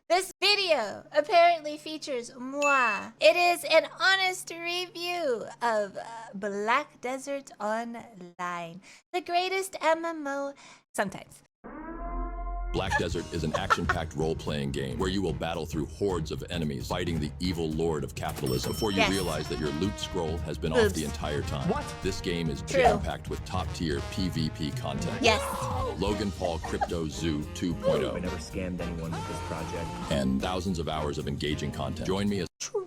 This video apparently features moi. It is an honest review of Black Desert Online, the greatest MMO sometimes. Black Desert is an action-packed role-playing game where you will battle through hordes of enemies fighting the evil lord of capitalism before you realize that your loot scroll has been off the entire time. What? This game is jam-packed with top-tier PvP content. Yes. Logan Paul Crypto Zoo 2.0. I never scammed anyone with this project. And thousands of hours of engaging content. Join me as True.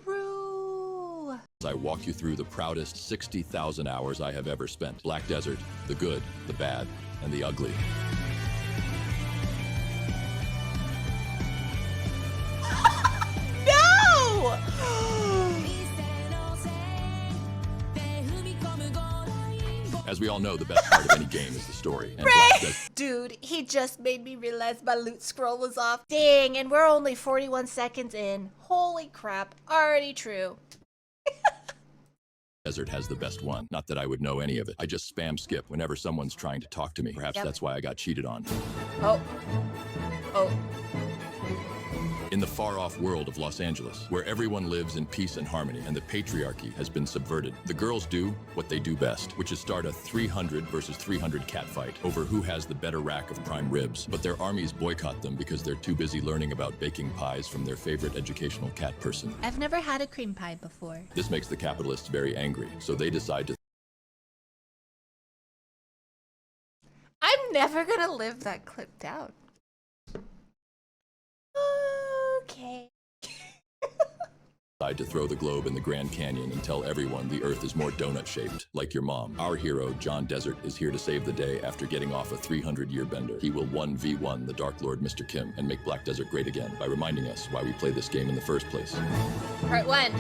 I walk you through the proudest 60,000 hours I have ever spent. Black Desert, the good, the bad, and the ugly. As we all know, the best part of any game is the story. And Black Desert Dude, he just made me realize my loot scroll was off. Dang, and we're only 41 seconds in. Holy crap, already true. Desert has the best one. Not that I would know any of it. I just spam skip whenever someone's trying to talk to me. Perhaps that's why I got cheated on. Oh. In the far-off world of Los Angeles, where everyone lives in peace and harmony and the patriarchy has been subverted, the girls do what they do best, which is start a 300 versus 300 catfight over who has the better rack of prime ribs. But their armies boycott them because they're too busy learning about baking pies from their favorite educational cat person. I've never had a cream pie before. This makes the capitalists very angry, so they decide to I'm never gonna live that clip down. Okay. throw the globe in the Grand Canyon and tell everyone the Earth is more donut-shaped, like your mom. Our hero, John Desert, is here to save the day after getting off a 300-year bender. He will 1v1 the Dark Lord Mr. Kim and make Black Desert great again by reminding us why we play this game in the first place. Part 1.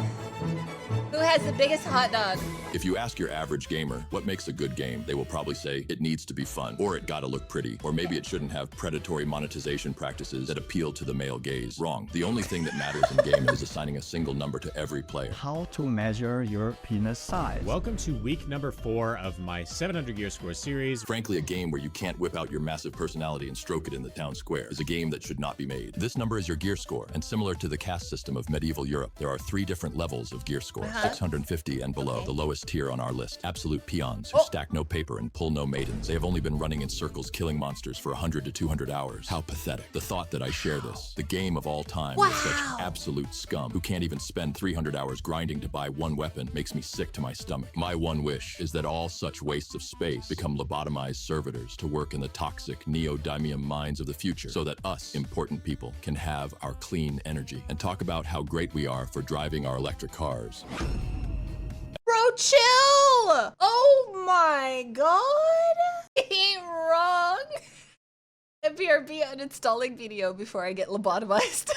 Who has the biggest hot dog? If you ask your average gamer what makes a good game, they will probably say it needs to be fun, or it gotta look pretty, or maybe it shouldn't have predatory monetization practices that appeal to the male gaze. Wrong. The only thing that matters in gaming is assigning a single number to every player. How to measure your penis size. Welcome to week number 4 of my 700 gear score series. Frankly, a game where you can't whip out your massive personality and stroke it in the town square is a game that should not be made. This number is your gear score, and similar to the caste system of medieval Europe, there are 3 different levels of gear score, 650 and below, the lowest tier on our list. Absolute peons who stack no paper and pull no maidens. They have only been running in circles killing monsters for 100 to 200 hours. How pathetic. The thought that I share this, the game of all time, with such absolute scum who can't even spend 300 hours grinding to buy one weapon makes me sick to my stomach. My one wish is that all such wastes of space become lobotomized servitors to work in the toxic neodymium mines of the future so that us important people can have our clean energy and talk about how great we are for driving our electric cars. Bro, chill! Oh my god! He ain't wrong. BRB uninstalling video before I get lobotomized.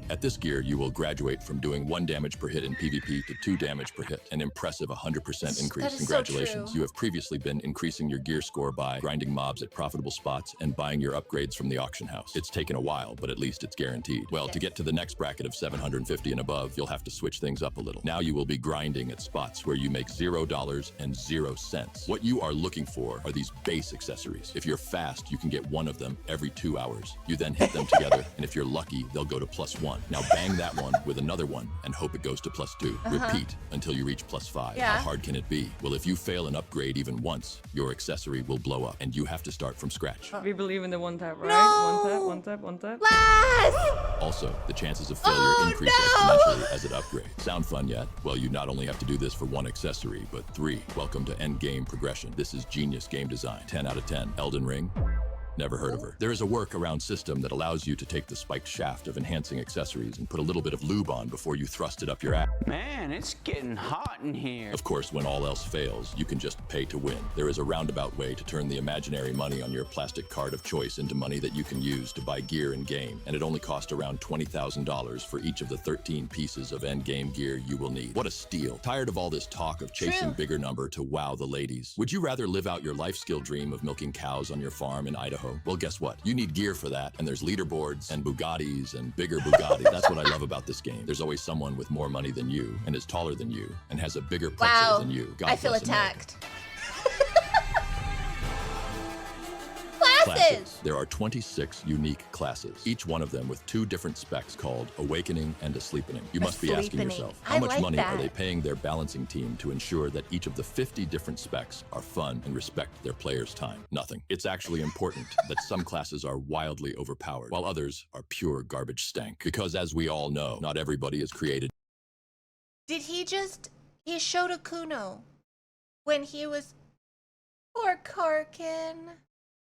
At this gear, you will graduate from doing 1 damage per hit in PvP to 2 damage per hit, an impressive 100% increase. That is Congratulations. so true. You have previously been increasing your gear score by grinding mobs at profitable spots and buying your upgrades from the auction house. It's taken a while, but at least it's guaranteed. Well, to get to the next bracket of 750 and above, you'll have to switch things up a little. Now you will be grinding at spots where you make $0 and 0 cents. What you are looking for are these base accessories. If you're fast, you can get 1 of them every 2 hours. You then hit them together, and if you're lucky, they'll go to +1. Now bang that one with another one and hope it goes to +2. Repeat until you reach +5. How hard can it be? Well, if you fail an upgrade even once, your accessory will blow up and you have to start from scratch. We believe in the one tap, right? No! One tap. Blast! Also, the chances of failure increase exponentially as it upgrades. Sound fun yet? Well, you not only have to do this for 1 accessory, but 3. Welcome to endgame progression. This is genius game design. 10 out of 10. Elden Ring? Never heard of her. There is a workaround system that allows you to take the spiked shaft of enhancing accessories and put a little bit of lube on before you thrust it up your ass. Man, it's getting hot in here. Of course, when all else fails, you can just pay to win. There is a roundabout way to turn the imaginary money on your plastic card of choice into money that you can use to buy gear in game, and it only costs around $20,000 for each of the 13 pieces of endgame gear you will need. What a steal. Tired of all this talk of chasing bigger number to wow the ladies? Would you rather live out your life skill dream of milking cows on your farm in Idaho? Well, guess what? You need gear for that, and there's leaderboards and Bugattis and bigger Bugattis. That's what I love about this game. There's always someone with more money than you, and is taller than you, and has a bigger pretzel than you. God I feel bless America. attacked. Blast classes! There are 26 unique classes, each one of them with 2 different specs called Awakening and Asleepening. You must be asking Asleepening. yourself, I how much like money are that. they paying their balancing team to ensure that each of the 50 different specs are fun and respect their players' time? Nothing. It's actually important that some classes are wildly overpowered, while others are pure garbage stank. Because as we all know, not everybody is created Did he showed a Kuno when he was poor Karkin.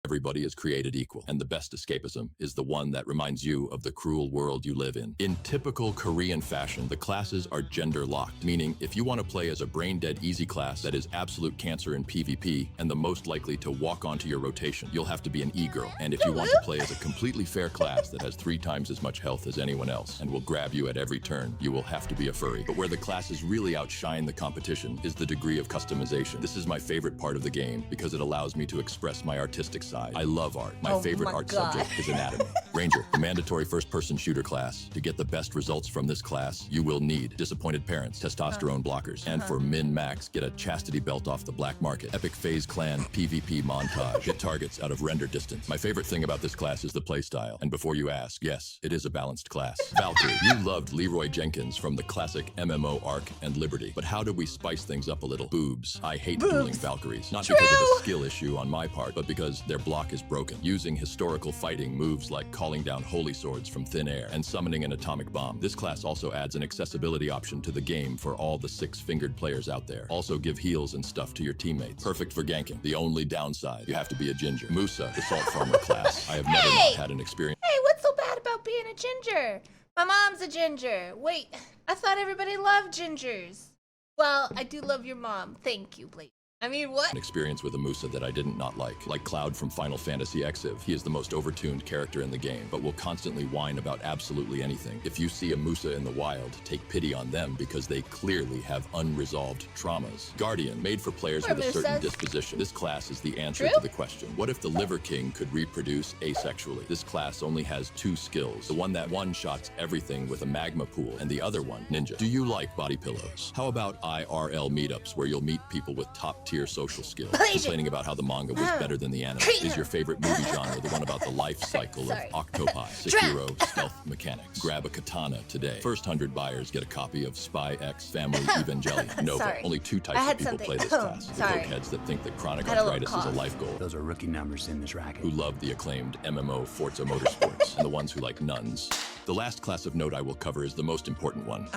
Everybody is created equal, and the best escapism is the one that reminds you of the cruel world you live in. In typical Korean fashion, the classes are gender-locked, meaning if you want to play as a brain-dead easy class that is absolute cancer in PvP and the most likely to walk onto your rotation, you'll have to be an e-girl. And if you want to play as a completely fair class that has 3 times as much health as anyone else and will grab you at every turn, you will have to be a furry. But where the classes really outshine the competition is the degree of customization. This is my favorite part of the game because it allows me to express my artistic side. I love art. My favorite art subject is anatomy. Ranger, the mandatory first-person shooter class. To get the best results from this class, you will need disappointed parents, testosterone blockers, and for min-max, get a chastity belt off the black market. Epic phase clan PvP montage. Hit targets out of render distance. My favorite thing about this class is the playstyle. And before you ask, yes, it is a balanced class. Valkyrie, you loved Leroy Jenkins from the classic MMO Arc and Liberty. But how do we spice things up a little? Boobs. I hate dueling Valkyries. Not because of a skill issue on my part, but because their block is broken. Using historical fighting moves like calling down holy swords from thin air and summoning an atomic bomb. This class also adds an accessibility option to the game for all the 6-fingered players out there. Also give heals and stuff to your teammates. Perfect for ganking. The only downside, you have to be a ginger. Musa, the salt farmer class. I have never not had an experience. Hey, what's so bad about being a ginger? My mom's a ginger. Wait, I thought everybody loved gingers. Well, I do love your mom. Thank you, Blake. I mean, what? An experience with a Musa that I didn't not like. Like Cloud from Final Fantasy Exiv, he is the most overtuned character in the game, but will constantly whine about absolutely anything. If you see a Musa in the wild, take pity on them because they clearly have unresolved traumas. Guardian, made for players with a certain disposition. This class is the answer to the question. What if the Liver King could reproduce asexually? This class only has 2 skills. The one that one-shots everything with a magma pool, and the other one, Ninja. Do you like body pillows? How about IRL meetups where you'll meet people with top-tier social skills? Complaining about how the manga was better than the anime. Is your favorite movie genre the one about the life cycle of octopi, Sekiro, stealth mechanics? Grab a katana today. First 100 buyers get a copy of Spy X Family Evangelion. Nova. Only 2 types of people play this class. The cokeheads that think that chronic arthritis is a life goal. Those are rookie numbers in this racket. Who love the acclaimed MMO Forza Motorsports. And the ones who like nuns. The last class of note I will cover is the most important one.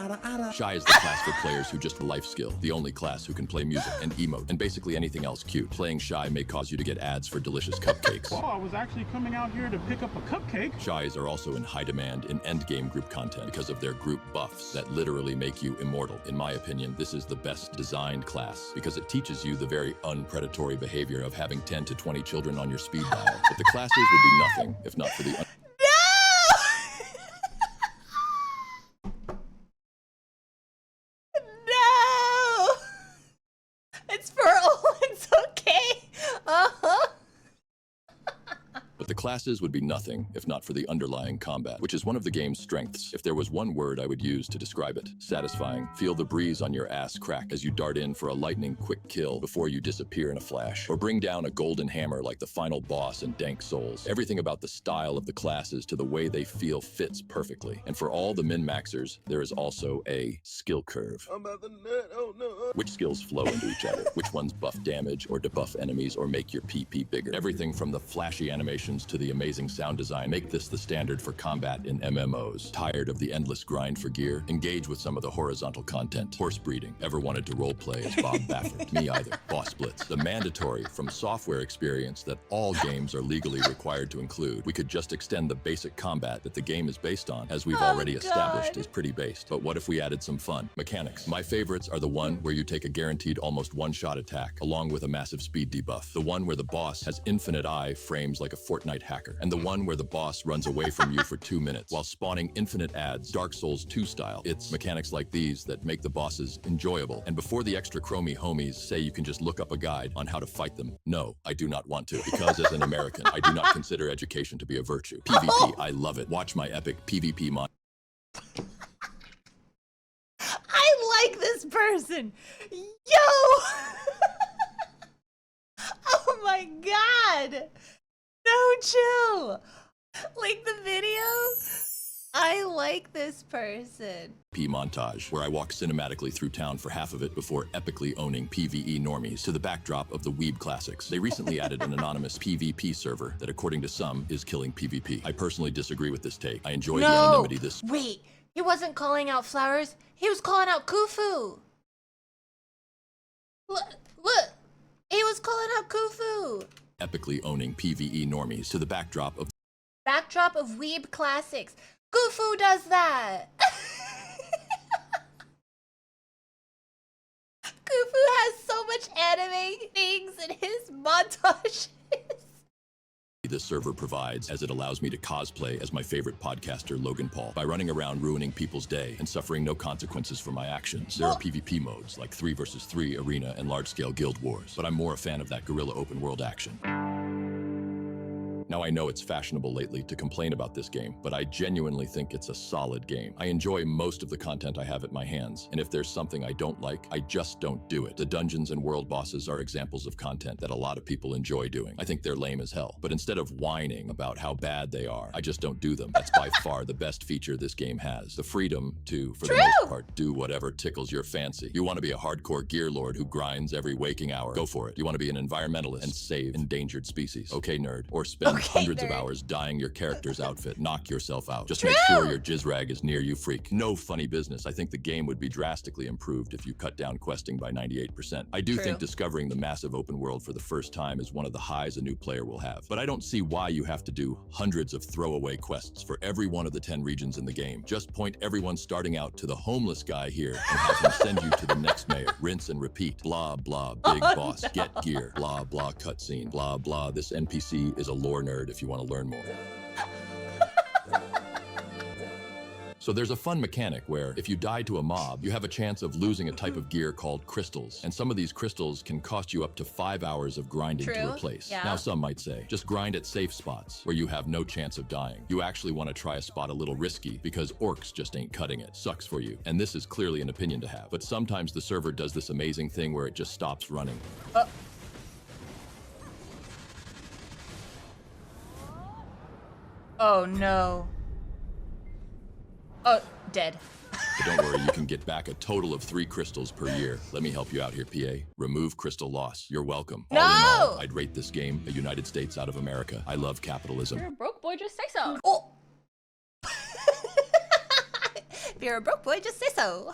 Shy is the class for players who just life skill. The only class who can play music and emote, and basically anything else cute. Playing Shy may cause you to get ads for delicious cupcakes. Oh, I was actually coming out here to pick up a cupcake. Shies are also in high demand in endgame group content because of their group buffs that literally make you immortal. In my opinion, this is the best designed class because it teaches you the very unpredatory behavior of having 10 to 20 children on your speed dial. But the classes would be nothing if not for the No! It's for all. It's okay. Uh-huh. But the classes would be nothing if not for the underlying combat, which is one of the game's strengths. If there was one word I would use to describe it, satisfying. Feel the breeze on your ass crack as you dart in for a lightning quick kill before you disappear in a flash. Or bring down a golden hammer like the final boss in Dank Souls. Everything about the style of the classes to the way they feel fits perfectly. And for all the min-maxers, there is also a skill curve. I'm about to nut. Oh no. Which skills flow into each other? Which ones buff damage or debuff enemies or make your PP bigger? Everything from the flashy animations to the amazing sound design make this the standard for combat in MMOs. Tired of the endless grind for gear? Engage with some of the horizontal content. Horse breeding. Ever wanted to roleplay as Bob Baffert? Me either. Boss splits. The mandatory from software experience that all games are legally required to include. We could just extend the basic combat that the game is based on, as we've already established is pretty based. But what if we added some fun? Mechanics. My favorites are the one where you take a guaranteed almost one-shot attack, along with a massive speed debuff. The one where the boss has infinite eye frames like a Fortnite hacker. And the one where the boss runs away from you for 2 minutes while spawning infinite ads, Dark Souls 2 style. It's mechanics like these that make the bosses enjoyable. And before the extra chromey homies say you can just look up a guide on how to fight them, no, I do not want to. Because as an American, I do not consider education to be a virtue. PvP, I love it. Watch my epic PvP mod. I like this person. Yo! Oh my god! No, chill. Like the video? I like this person. P montage, where I walk cinematically through town for half of it before epically owning PvE normies to the backdrop of the Weeb Classics. They recently added an anonymous PvP server that, according to some, is killing PvP. I personally disagree with this take. I enjoy the anonymity this. Wait, he wasn't calling out flowers. He was calling out Khufu. Look, he was calling out Khufu. Epically owning PvE normies to the backdrop of Weeb Classics. Khufu does that. Khufu has so much anime things in his montages. this server provides, as it allows me to cosplay as my favorite podcaster Logan Paul by running around ruining people's day and suffering no consequences for my actions. There are PvP modes like 3 versus 3 arena and large-scale guild wars, but I'm more a fan of that guerrilla open world action. Now I know it's fashionable lately to complain about this game, but I genuinely think it's a solid game. I enjoy most of the content I have at my hands, and if there's something I don't like, I just don't do it. The dungeons and world bosses are examples of content that a lot of people enjoy doing. I think they're lame as hell, but instead of whining about how bad they are, I just don't do them. That's by far the best feature this game has. The freedom to, for the most part, do whatever tickles your fancy. You want to be a hardcore gear lord who grinds every waking hour? Go for it. You want to be an environmentalist and save endangered species? Okay, nerd. Or spend hundreds of hours dyeing your character's outfit. Knock yourself out. Just make sure your jizz rag is near you, freak. No funny business. I think the game would be drastically improved if you cut down questing by 98%. I do think discovering the massive open world for the first time is one of the highs a new player will have. But I don't see why you have to do hundreds of throwaway quests for every one of the 10 regions in the game. Just point everyone starting out to the homeless guy here and have him send you to the next mayor. Rinse and repeat. Blah, blah, big boss. Get gear. Blah, blah, cutscene. Blah, blah. This NPC is a lore nerd if you want to learn more. So there's a fun mechanic where if you die to a mob, you have a chance of losing a type of gear called crystals. And some of these crystals can cost you up to 5 hours of grinding to replace. Now some might say, just grind at safe spots where you have no chance of dying. You actually want to try a spot a little risky because orcs just ain't cutting it. Sucks for you. And this is clearly an opinion to have. But sometimes the server does this amazing thing where it just stops running. Oh no. Oh, dead. But don't worry, you can get back a total of 3 crystals per year. Let me help you out here, PA. Remove crystal loss. You're welcome. No! All in all, I'd rate this game a United States out of America. I love capitalism. You're a broke boy, just say so. Oh. If you're a broke boy, just say so.